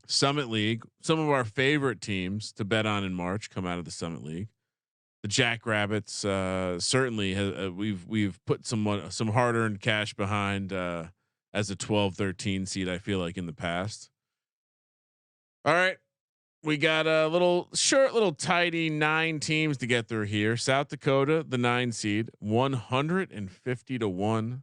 Summit League. Some of our favorite teams to bet on in March come out of the Summit League. The Jackrabbits certainly we've put some hard earned cash behind as a 12-13 seed. I feel like in the past. All right, we got a little tidy 9 teams to get through here. South Dakota, the 9 seed, 150 to 1.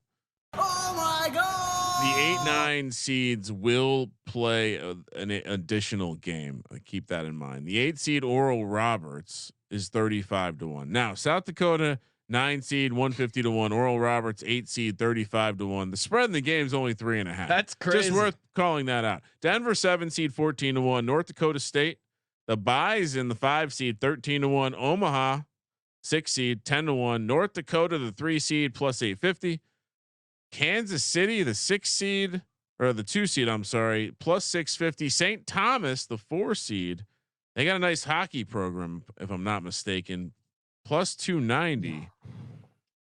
Oh my God! The 8-9 seeds will play an additional game. Keep that in mind. The 8 seed Oral Roberts is 35 to 1. Now South Dakota 9 seed 150 to 1. Oral Roberts 8 seed 35 to 1. The spread in the game is only 3.5. That's crazy. Just worth calling that out. Denver 7 seed 14 to 1. North Dakota State, the Bison the 5 seed 13 to 1. Omaha 6 seed 10 to 1. North Dakota the 3 seed plus 850. Kansas City the 6 seed or the 2 seed. I'm sorry, plus 650. St. Thomas the 4 seed. They got a nice hockey program, if I'm not mistaken, plus 290.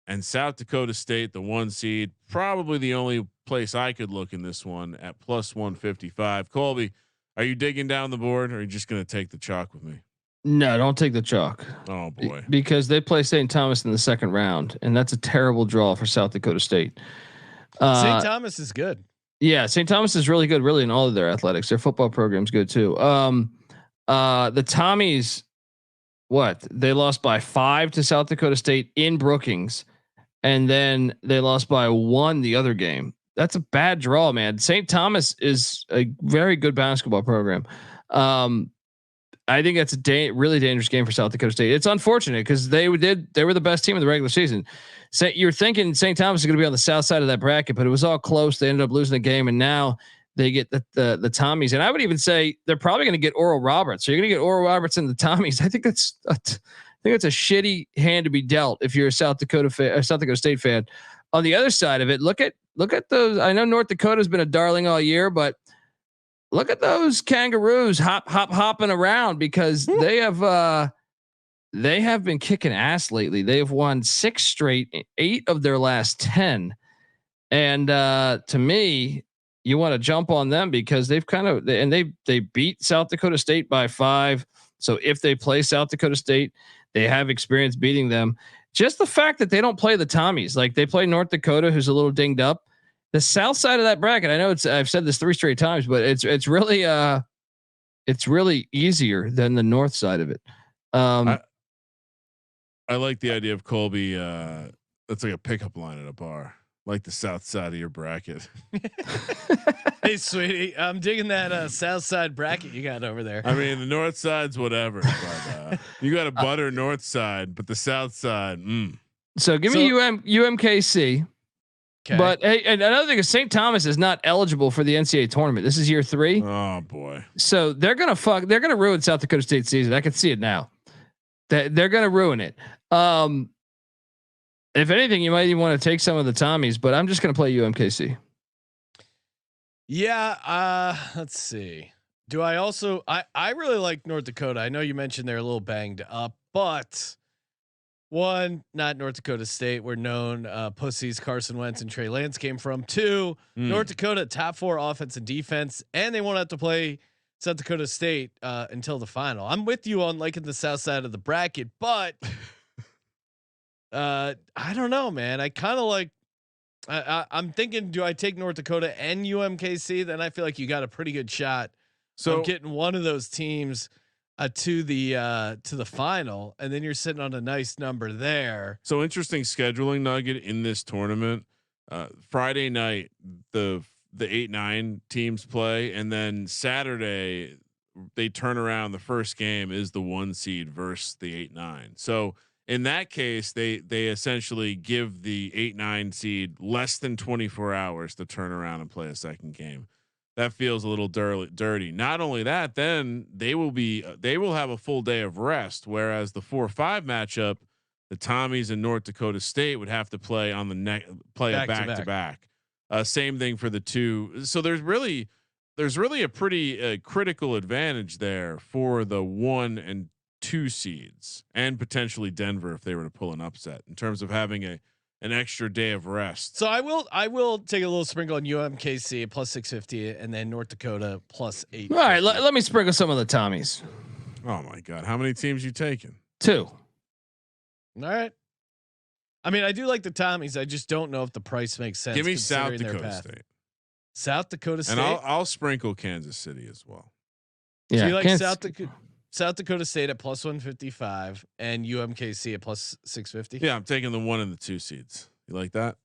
And South Dakota State, the 1 seed, probably the only place I could look in this one at plus 155. Colby, are you digging down the board, or are you just going to take the chalk with me? No, don't take the chalk. Oh boy, because they play St. Thomas in the second round, and that's a terrible draw for South Dakota State. St. Thomas is good. Yeah, St. Thomas is really good, really in all of their athletics. Their football program's good too. The Tommies, they lost by 5 to South Dakota State in Brookings, and then they lost by 1 the other game. That's a bad draw, man. St. Thomas is a very good basketball program. I think that's a really dangerous game for South Dakota State. It's unfortunate because they were the best team in the regular season. So you're thinking St. Thomas is going to be on the south side of that bracket, but it was all close. They ended up losing the game, and now they get the Tommies. And I would even say they're probably going to get Oral Roberts. So you're going to get Oral Roberts and the Tommies. I think that's a shitty hand to be dealt if you're a South Dakota State fan. On the other side of it, look at those. I know North Dakota's been a darling all year, but look at those Kangaroos hopping around because they have been kicking ass lately. They have won 6 straight, 8 of their last 10. And to me, you want to jump on them because they've they beat South Dakota State by 5. So if they play South Dakota State, they have experience beating them. Just the fact that they don't play the Tommies, like they play North Dakota, who's a little dinged up. The south side of that bracket, I know I've said this 3 straight times, but it's really easier than the north side of it. I like the idea of Colby. That's like a pickup line at a bar, like the south side of your bracket. Hey, sweetie, I'm digging that south side bracket you got over there. I mean, the north side's whatever. But, you got a butter north side, but the south side. So give me UMKC. Okay. But hey, and another thing is St. Thomas is not eligible for the NCAA tournament. This is year 3. Oh boy. So they're going to ruin South Dakota State season. I can see it now. They're going to ruin it. If anything, you might even want to take some of the Tommies, but I'm just going to play UMKC. Yeah. Let's see. Do I also, I really like North Dakota. I know you mentioned they're a little banged up, but one, not North Dakota State. We're known pussies. Carson Wentz and Trey Lance came from. 2, North Dakota top 4 offense and defense, and they won't have to play South Dakota State until the final. I'm with you on liking the south side of the bracket, but I don't know, man. I kind of like. I'm thinking, do I take North Dakota and UMKC? Then I feel like you got a pretty good shot. So getting one of those teams to the final, and then you're sitting on a nice number there. So interesting scheduling nugget in this tournament. Friday night, the 8-9 teams play, and then Saturday they turn around. The first game is the 1 seed versus the 8-9. So in that case, they essentially give the 8-9 seed less than 24 hours to turn around and play a second game. That feels a little dirty. Not only that, then they will have a full day of rest. Whereas the 4-5 matchup, the Tommies and North Dakota State would have to play on the back to back. Same thing for the 2. So there's really a pretty critical advantage there for the 1 and 2 seeds, and potentially Denver if they were to pull an upset, in terms of having an extra day of rest. So I will take a little sprinkle on UMKC at plus 650 and then North Dakota plus 8. All right, let me sprinkle some of the Tommies. Oh my God, how many teams you taking? 2. All right. I mean, I do like the Tommies. I just don't know if the price makes sense. Give me South Dakota State. South Dakota State, and I'll sprinkle Kansas City as well. Yeah, so you like South Dakota State at plus 155 and UMKC at plus 650. Yeah, I'm taking the 1 and the 2 seeds. You like that?